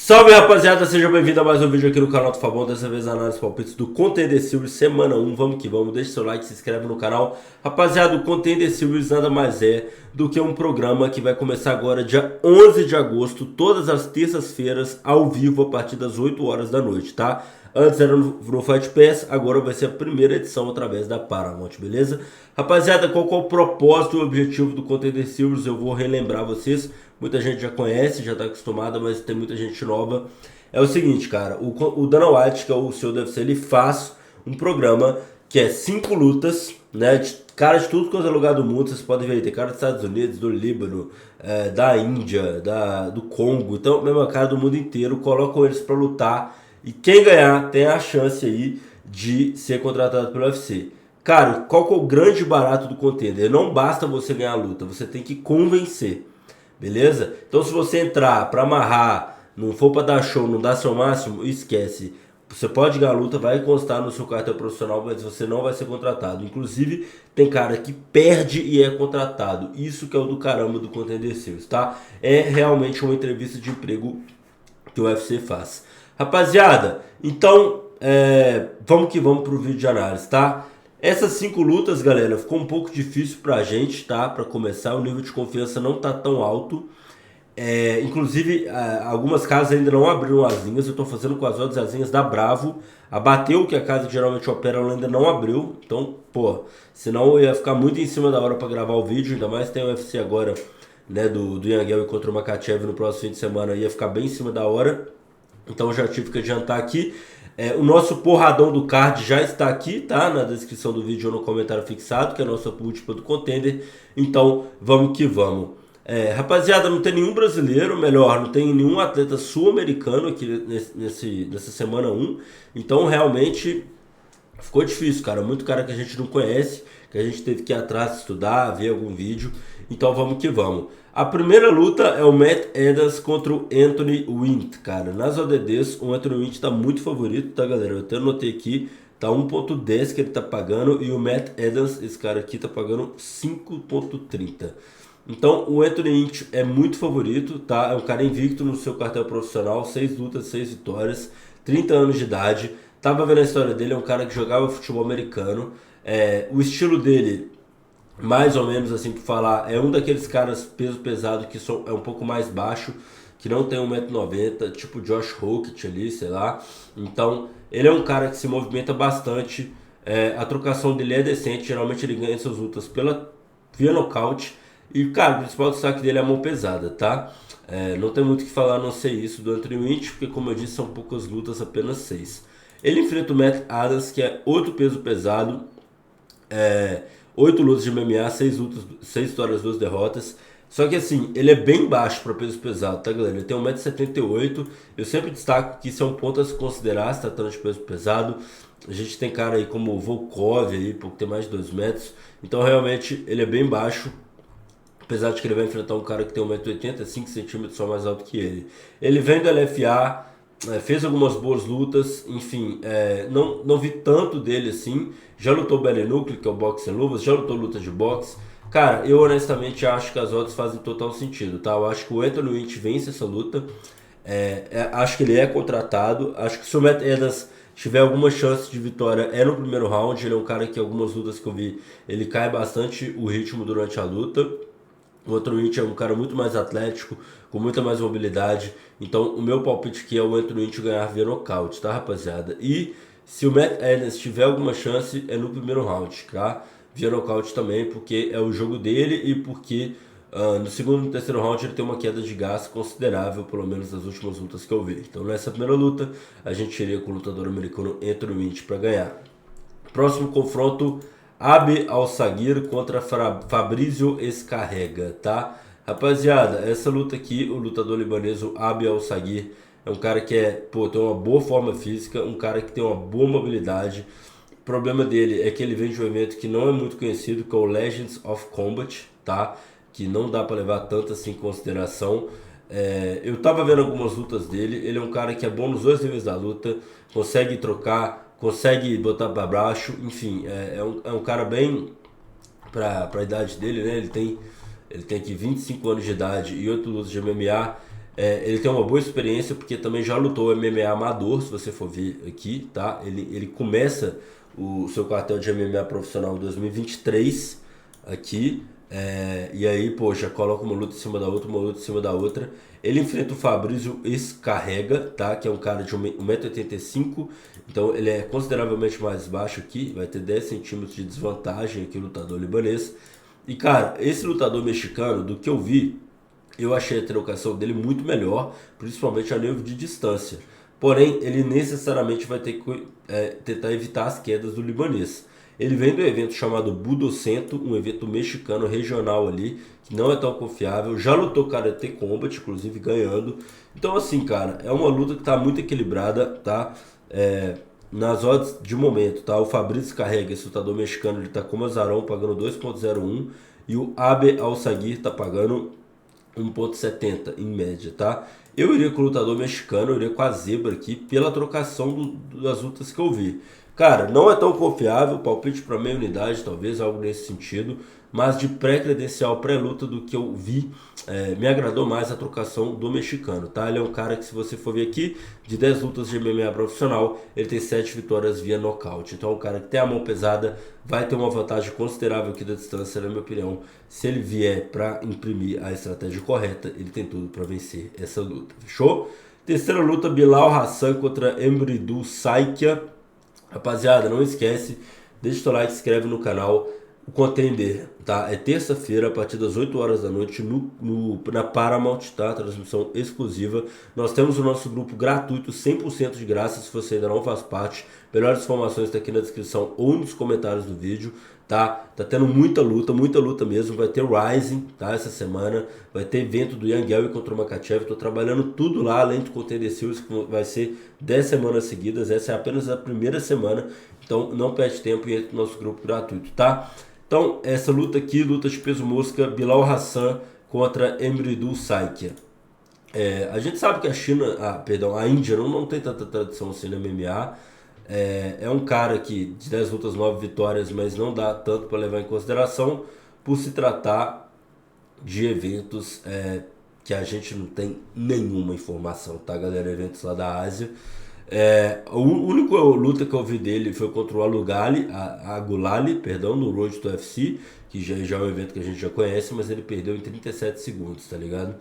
Salve rapaziada, seja bem-vindo a mais um vídeo aqui no canal do Fabão. Dessa vez análise palpites do Contender Series semana 1, vamos que vamos, deixa seu like, se inscreve no canal. Rapaziada, o Contender Series nada mais é do que um programa que vai começar agora dia 11 de agosto, todas as terças-feiras, ao vivo, a partir das 8 horas da noite, tá? Antes era no Fight Pass, agora vai ser a primeira edição através da Paramount, beleza? Rapaziada, qual é o propósito e o objetivo do Contender Series? Eu vou relembrar vocês, muita gente já conhece, já tá acostumada, mas tem muita gente nova. É o seguinte, cara, o Dana White, que é o seu UFC, ele faz um programa que é 5 lutas, né, de cara de tudo quanto é lugar do mundo. Vocês podem ver aí, tem cara dos Estados Unidos, do Líbano, da Índia, do Congo, então mesmo cara do mundo inteiro, colocam eles pra lutar. E quem ganhar tem a chance aí de ser contratado pelo UFC. Cara, qual que é o grande barato do Contender? Não basta você ganhar a luta, você tem que convencer, beleza? Então se você entrar pra amarrar, não for pra dar show, não dar seu máximo, esquece. Você pode ganhar a luta, vai constar no seu cartão profissional, mas você não vai ser contratado. Inclusive, tem cara que perde e é contratado. Isso que é o do caramba do Contender Series, tá? É realmente uma entrevista de emprego que o UFC faz. Rapaziada, então vamos que vamos pro vídeo de análise, tá? Essas 5 lutas, galera, ficou um pouco difícil pra gente, tá? Pra começar, o nível de confiança não tá tão alto. Inclusive, algumas casas ainda não abriram as linhas. Eu tô fazendo com as odds as linhas da Bravo. Abateu que a casa que geralmente opera, ela ainda não abriu. Então, pô, senão eu ia ficar muito em cima da hora pra gravar o vídeo. Ainda mais tem o UFC agora, né, do Yangel contra o Makhachev no próximo fim de semana. Ia ficar bem em cima da hora. Então já tive que adiantar aqui. O nosso porradão do card já está aqui, tá? Na descrição do vídeo ou no comentário fixado, que é a nossa múltipla do Contender. Então vamos que vamos. Rapaziada, não tem nenhum brasileiro, melhor, não tem nenhum atleta sul-americano aqui nessa semana 1. Então realmente ficou difícil, cara. Muito cara que a gente não conhece, que a gente teve que ir atrás estudar, ver algum vídeo. Então vamos que vamos. A primeira luta é o Matt Edmonds contra o Anthony Wint, cara. Nas ODDs, o Anthony Wint tá muito favorito, tá, galera? Eu até anotei aqui, tá 1.10 que ele tá pagando, e o Matt Edmonds, esse cara aqui, tá pagando 5.30. Então o Anthony Wint é muito favorito, tá? É um cara invicto no seu cartel profissional, 6 lutas, 6 vitórias, 30 anos de idade. Tava vendo a história dele, é um cara que jogava futebol americano. O estilo dele, mais ou menos assim que falar, é um daqueles caras peso pesado que é um pouco mais baixo, que não tem 1,90 m, tipo Josh Hockett ali, sei lá. Então ele é um cara que se movimenta bastante, a trocação dele é decente, geralmente ele ganha suas lutas via nocaute. E cara, o principal destaque dele é a mão pesada, tá? Não tem muito o que falar a não ser isso do Anthony Wint, porque como eu disse, são poucas lutas, apenas 6. Ele enfrenta o Matt Adams, que é outro peso pesado, 8 lutas de MMA, 6 vitórias, 2 derrotas. Só que assim, ele é bem baixo para peso pesado, tá, galera? Ele tem 1,78 m. Eu sempre destaco que isso é um ponto a se considerar, se tratando de peso pesado. A gente tem cara aí como o Volkov, aí, porque tem mais de 2 metros. Então realmente ele é bem baixo. Apesar de que ele vai enfrentar um cara que tem 1,80 m, 5 centímetros só mais alto que ele. Ele vem do LFA, fez algumas boas lutas, enfim, não vi tanto dele assim. Já lutou Belly Núcleo, que é o boxe sem luvas, já lutou luta de boxe. Cara, eu honestamente acho que as odds fazem total sentido, tá? Eu acho que o Anthony Wint vence essa luta, acho que ele é contratado, acho que se o Matt Edmonds tiver alguma chance de vitória é no primeiro round. Ele é um cara que algumas lutas que eu vi, ele cai bastante o ritmo durante a luta. O Anthony Wint é um cara muito mais atlético, com muita mais mobilidade. Então o meu palpite aqui é o Anthony Wint ganhar via nocaute, tá, rapaziada? E se o Matt Edmonds tiver alguma chance, é no primeiro round, tá? Via nocaute também, porque é o jogo dele e porque no segundo e terceiro round ele tem uma queda de gás considerável, pelo menos nas últimas lutas que eu vi. Então nessa primeira luta, a gente iria com o lutador americano Anthony Wint para ganhar. Próximo confronto, Abe Al-Saghir contra Fabrício Escarrega, tá? Rapaziada, essa luta aqui, o lutador libanês, o Abe Al-Saghir, é um cara que tem uma boa forma física, um cara que tem uma boa mobilidade. O problema dele é que ele vem de um evento que não é muito conhecido, que é o Legends of Combat, tá? Que não dá pra levar tanto assim em consideração. Eu tava vendo algumas lutas dele, ele é um cara que é bom nos 2 níveis da luta, consegue trocar, consegue botar pra baixo, enfim, é um cara bem pra idade dele, né? Ele tem aqui 25 anos de idade e 8 lutas de MMA. Ele tem uma boa experiência porque também já lutou MMA amador, se você for ver aqui, tá? Ele começa o seu cartel de MMA profissional em 2023 aqui. E aí, pô, já coloca uma luta em cima da outra, uma luta em cima da outra. Ele enfrenta o Fabrício Escarrega, tá? Que é um cara de 1,85 m. Então ele é consideravelmente mais baixo aqui. Vai ter 10 centímetros de desvantagem aqui o lutador libanês. E cara, esse lutador mexicano, do que eu vi, eu achei a trocação dele muito melhor, principalmente a nível de distância. Porém, ele necessariamente vai ter que tentar evitar as quedas do libanês. Ele vem do evento chamado Budocento, um evento mexicano regional ali, que não é tão confiável. Já lutou Karate Combat, inclusive ganhando. Então, assim, cara, é uma luta que tá muito equilibrada, tá? Nas odds de momento, tá? O Fabrício Carrega, esse lutador mexicano, ele tá com o Mazarão pagando 2,01 e o Abe Al-Saguir tá pagando 1,70 em média, tá? Eu iria com o lutador mexicano, eu iria com a zebra aqui pela trocação das lutas que eu vi. Cara, não é tão confiável, palpite para meia unidade, talvez algo nesse sentido, mas de pré-credencial, pré-luta do que eu vi, me agradou mais a trocação do mexicano, tá? Ele é um cara que, se você for ver aqui, de 10 lutas de MMA profissional, ele tem 7 vitórias via nocaute. Então é um cara que tem a mão pesada, vai ter uma vantagem considerável aqui da distância, na minha opinião. Se ele vier para imprimir a estratégia correta, ele tem tudo para vencer essa luta, fechou? Terceira luta, Bilal Hassan contra Emridou Saikia. Rapaziada, não esquece, deixa o seu like, se inscreve no canal. O Contender, tá? É terça-feira, a partir das 8 horas da noite, na Paramount, tá? Transmissão exclusiva. Nós temos o nosso grupo gratuito, 100% de graça, se você ainda não faz parte. Melhores informações tá aqui na descrição ou nos comentários do vídeo, tá? Tá tendo muita luta mesmo. Vai ter Rising, tá? Essa semana. Vai ter evento do Yangel contra o Makhachev. Tô trabalhando tudo lá, além de Contender Series, que vai ser 10 semanas seguidas. Essa é apenas a primeira semana. Então não perde tempo e entre no nosso grupo gratuito, tá? Então, essa luta aqui, luta de peso mosca, Bilal Hassan contra Emridou Saikia. A gente sabe que a Índia não tem tanta tradição assim no MMA. É um cara que de 10 lutas, 9 vitórias, mas não dá tanto para levar em consideração por se tratar de eventos que a gente não tem nenhuma informação, tá, galera? Eventos lá da Ásia. A única luta que eu vi dele foi contra o Agulali, perdão, no Road to UFC, que já é um evento que a gente já conhece, mas ele perdeu em 37 segundos, tá ligado?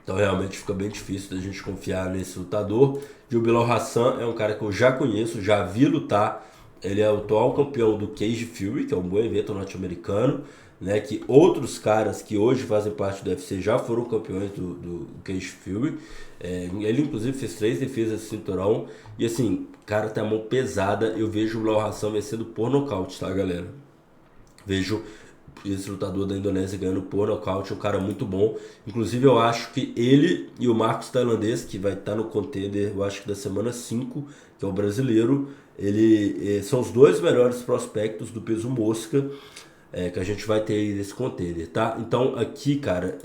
Então realmente fica bem difícil da gente confiar nesse lutador. E o Bilal Hassan é um cara que eu já conheço, já vi lutar. Ele é o atual campeão do Cage Fury, que é um bom evento norte-americano, né? Que outros caras que hoje fazem parte do UFC já foram campeões do Cage Fury. Ele inclusive fez 3 defesas de cinturão. E assim, cara, tem a mão pesada. Eu vejo o Bilal Hassan vencendo por nocaute, tá, galera? Vejo esse lutador da Indonésia ganhando por nocaute, um cara muito bom. Inclusive eu acho que ele e o Marcos Tailandês, que vai estar no Contender, eu acho que da semana 5, que é o brasileiro, são os 2 melhores prospectos do peso mosca que a gente vai ter aí nesse Contender, tá? Então aqui, cara,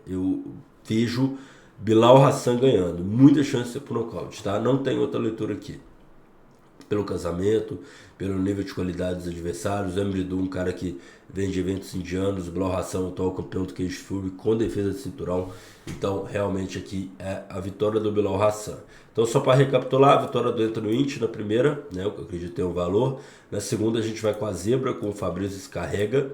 eu vejo Bilal Hassan ganhando, muita chance de ser por nocaute, tá? Não tem outra leitura aqui. Pelo casamento, pelo nível de qualidade dos adversários. O Emridou, um cara que vem de eventos indianos. O Bilal Hassan, o atual campeão do Cage Fury, com defesa de cinturão. Então, realmente aqui é a vitória do Bilal Hassan. Então, só para recapitular, a vitória do Anthony Inch na primeira, né, o que eu acredito ter um valor. Na segunda, a gente vai com a zebra, com o Fabrício Escarrega.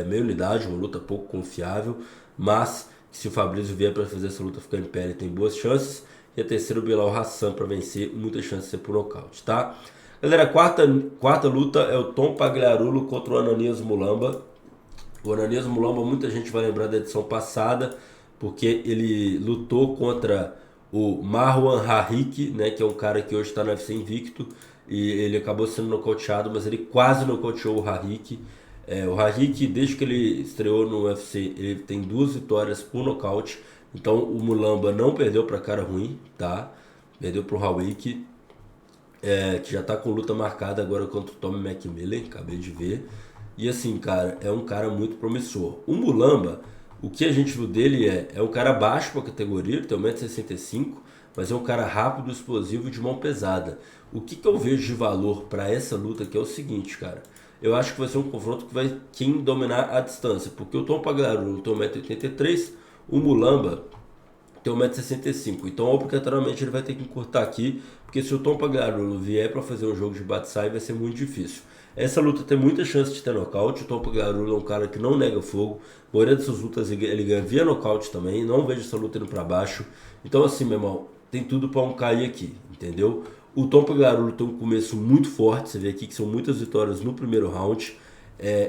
Meia unidade, uma luta pouco confiável. Mas, se o Fabrício vier para fazer essa luta ficar em pé, ele tem boas chances. E a terceira, o Bilal Hassan, para vencer, muita chance de ser por nocaute, tá? Galera, a quarta luta é o Tom Pagliarulo contra o Ananias Mulamba. O Ananias Mulamba, muita gente vai lembrar da edição passada, porque ele lutou contra o Marwan Harik, né, que é um cara que hoje está no UFC invicto, e ele acabou sendo nocauteado, mas ele quase nocauteou o Harik. O Harik, desde que ele estreou no UFC, ele tem 2 vitórias por nocaute. Então o Mulamba não perdeu para cara ruim, tá? Perdeu pro Harik, que já tá com luta marcada agora contra o Tommy McMillan, acabei de ver. E assim, cara, é um cara muito promissor. O Mulamba, o que a gente viu dele é um cara baixo pra categoria, ele tem 1,65 m, mas é um cara rápido, explosivo e de mão pesada. O que eu vejo de valor para essa luta aqui é o seguinte, cara. Eu acho que vai ser um confronto que vai quem dominar a distância, porque o Tom Pagliarulo tem 1,83 m, o Mulamba tem 1,65 m. Então, obrigatoriamente, ele vai ter que encurtar aqui, porque se o Tom Pagliarulo vier para fazer um jogo de bate-sai, vai ser muito difícil. Essa luta tem muita chance de ter nocaute. O Tom Pagliarulo é um cara que não nega fogo. A maioria dessas lutas ele ganha via nocaute também. Não vejo essa luta indo para baixo. Então, assim, meu irmão, tem tudo para um cair aqui, entendeu? O Tom Pagliarulo tem um começo muito forte. Você vê aqui que são muitas vitórias no primeiro round.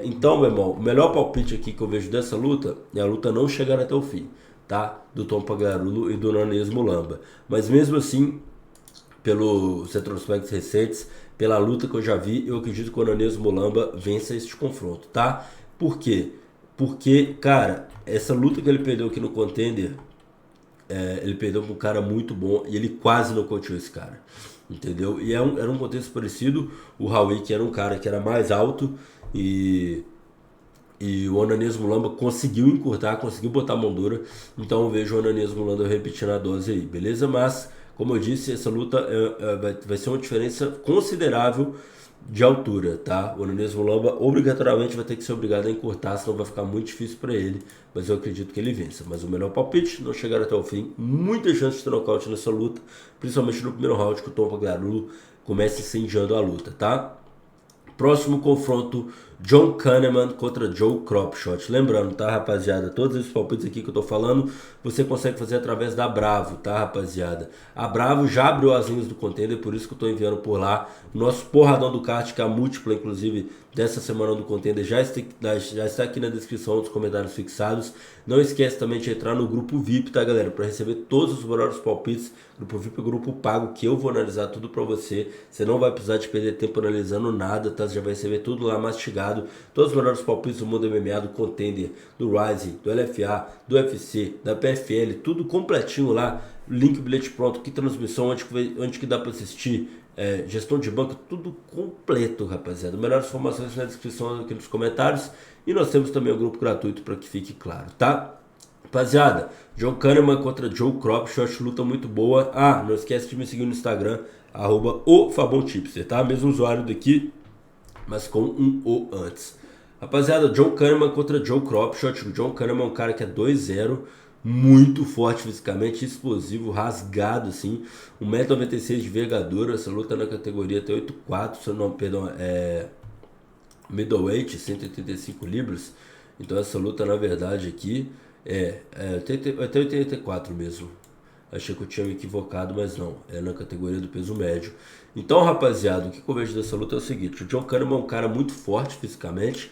Então, meu irmão, o melhor palpite aqui que eu vejo dessa luta é a luta não chegar até o fim, tá? Do Tom Pagliarulo e do Nanes Mulamba. Mas mesmo assim, pelos retrospectos recentes, pela luta que eu já vi, eu acredito que o Nanes Mulamba vença este confronto, tá? Por quê? Porque, cara, essa luta que ele perdeu aqui no Contender, ele perdeu pra um cara muito bom e ele quase nocauteou esse cara, entendeu? E era um contexto parecido. O Raul, que era um cara que era mais alto, e o Ananias Mulamba conseguiu encurtar, conseguiu botar a mão dura. Então eu vejo o Ananias Mulamba repetindo a dose aí, beleza? Mas, como eu disse, essa luta vai ser uma diferença considerável de altura, tá? O Ananias Mulamba obrigatoriamente vai ter que ser obrigado a encurtar, senão vai ficar muito difícil para ele. Mas eu acredito que ele vença. Mas o melhor palpite, não chegar até o fim. Muita chance de ter nocaute nessa luta, principalmente no primeiro round, que o Tom Pagliarulo comece incendiando a luta, tá? Próximo confronto, John Kahneman contra Joe Cropshot. Lembrando, tá, rapaziada? Todos esses palpites aqui que eu tô falando, você consegue fazer através da Bravo, tá, rapaziada? A Bravo já abriu as linhas do Contender, por isso que eu tô enviando por lá. Nosso porradão do kart, que é a múltipla, inclusive, dessa semana do Contender, já está aqui na descrição dos comentários fixados. Não esquece também de entrar no grupo VIP, tá, galera? Para receber todos os melhores palpites. Grupo VIP é o grupo pago, que eu vou analisar tudo pra você. Você não vai precisar de perder tempo analisando nada, tá? Você já vai receber tudo lá mastigado. Todos os melhores palpites do mundo MMA, do Contender, do Rising, do LFA, do UFC, da PFL, tudo completinho lá. Link, bilhete pronto, que transmissão, onde que dá pra assistir, gestão de banco, tudo completo, rapaziada. Melhores informações na descrição aqui nos comentários. E nós temos também o grupo gratuito para que fique claro, tá? Rapaziada, John Kahneman contra Joe Cropshot, luta muito boa. Ah, não esquece de me seguir no Instagram, @ofabonchipster, tá? Mesmo usuário daqui, mas com um O antes. Rapaziada, John Kahneman contra Joe Cropshot. O John Kahneman é um cara que é 2-0, muito forte fisicamente, explosivo, rasgado assim, 1,96 m de envergadura. Essa luta na categoria até 8,4, se não, perdão, middleweight, 185 libras. Então essa luta, na verdade, aqui até 84 mesmo. Achei que eu tinha me equivocado, mas não. É na categoria do peso médio. Então, rapaziada, o que eu vejo dessa luta é o seguinte. O John Kahneman é um cara muito forte fisicamente,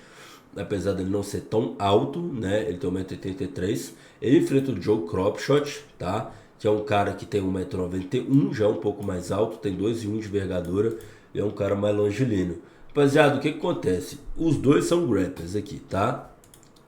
apesar dele não ser tão alto, né? Ele tem 1,83 m. Ele enfrenta o Joe Cropshot, tá? Que é um cara que tem 1,91 m, já é um pouco mais alto, tem 2,1 de envergadura, e é um cara mais longilíneo. Rapaziada, o que acontece? Os dois são grapplers aqui, tá?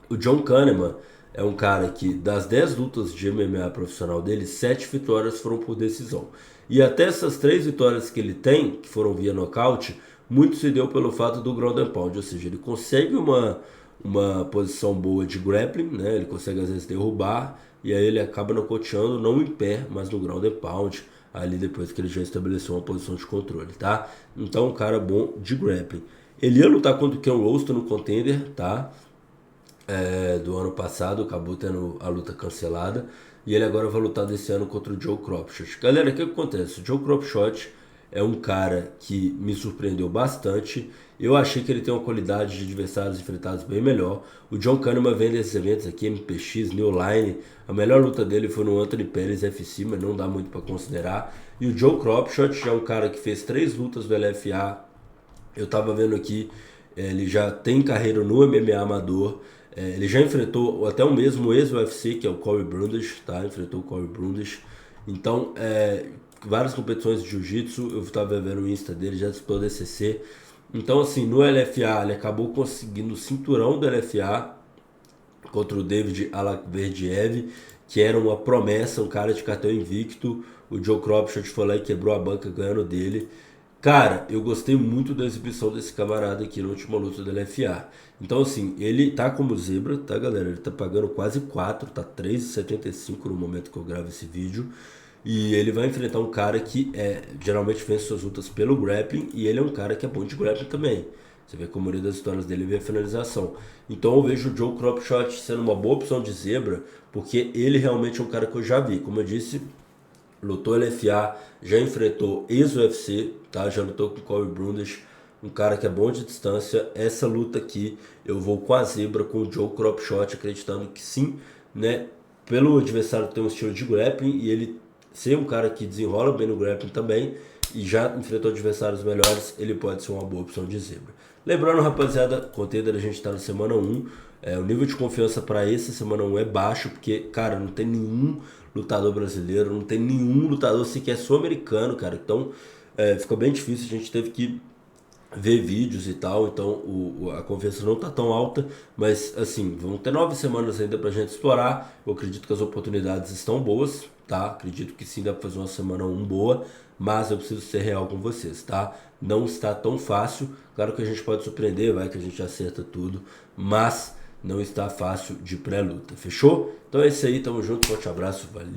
O John Kahneman é um cara que, das 10 lutas de MMA profissional dele, 7 vitórias foram por decisão. E até essas 3 vitórias que ele tem, que foram via nocaute, muito se deu pelo fato do ground and pound, ou seja, ele consegue uma posição boa de grappling, né? Ele consegue às vezes derrubar, e aí ele acaba nocauteando, não em pé, mas no ground and pound, ali depois que ele já estabeleceu uma posição de controle, tá? Então, um cara bom de grappling. Ele ia lutar contra o Ken Roston no Contender, tá? Do ano passado, acabou tendo a luta cancelada, e ele agora vai lutar desse ano contra o Joe Cropshot. Galera, o que acontece? O Joe Cropshot é um cara que me surpreendeu bastante. Eu achei que ele tem uma qualidade de adversários enfrentados bem melhor. O John Kahneman vem desses eventos aqui, MPX, New Line. A melhor luta dele foi no Anthony Perez FC, mas não dá muito para considerar. E o Joe Cropshot já é um cara que fez 3 lutas do LFA. Eu tava vendo aqui, ele já tem carreira no MMA amador. Ele já enfrentou até o mesmo ex-UFC, que é o Corey Brundage, tá? Enfrentou o Corey Brundage. Então, várias competições de jiu-jitsu, eu estava vendo o Insta dele, já disputou DCC. Então, assim, no LFA, ele acabou conseguindo o cinturão do LFA contra o David Alakberdiev, que era uma promessa, um cara de cartão invicto. O Joe Cropshot foi lá e quebrou a banca ganhando dele. Cara, eu gostei muito da exibição desse camarada aqui na última luta do LFA. Então, assim, ele tá como zebra, tá, galera? Ele tá pagando quase 4, tá 3,75 no momento que eu gravo esse vídeo. E ele vai enfrentar um cara que geralmente vence suas lutas pelo grappling, e ele é um cara que é bom de grappling também. Você vê que a maioria das vitórias dele vem a finalização. Então eu vejo o Joe Cropshot sendo uma boa opção de zebra, porque ele realmente é um cara que eu já vi. Como eu disse, lutou LFA, já enfrentou ex-UFC, tá? Já lutou com o Corey Brundage, um cara que é bom de distância. Essa luta aqui eu vou com a zebra, com o Joe Cropshot, acreditando que sim, né? Pelo adversário ter um estilo de grappling e ele ser um cara que desenrola bem no grappling também e já enfrentou adversários melhores, ele pode ser uma boa opção de zebra. Lembrando, rapaziada, Contender a gente tá na semana 1. O nível de confiança para essa semana 1 é baixo, porque, cara, não tem nenhum lutador brasileiro, não tem nenhum lutador sequer sul-americano, cara. Então, ficou bem difícil, a gente teve que ver vídeos e tal, então a confiança não tá tão alta, mas assim, vão ter 9 semanas ainda pra gente explorar. Eu acredito que as oportunidades estão boas, tá? Acredito que sim, dá pra fazer uma semana 1 boa, mas eu preciso ser real com vocês, tá? Não está tão fácil, claro que a gente pode surpreender, vai que a gente acerta tudo, mas não está fácil de pré-luta, fechou? Então é isso aí, tamo junto, forte abraço, valeu!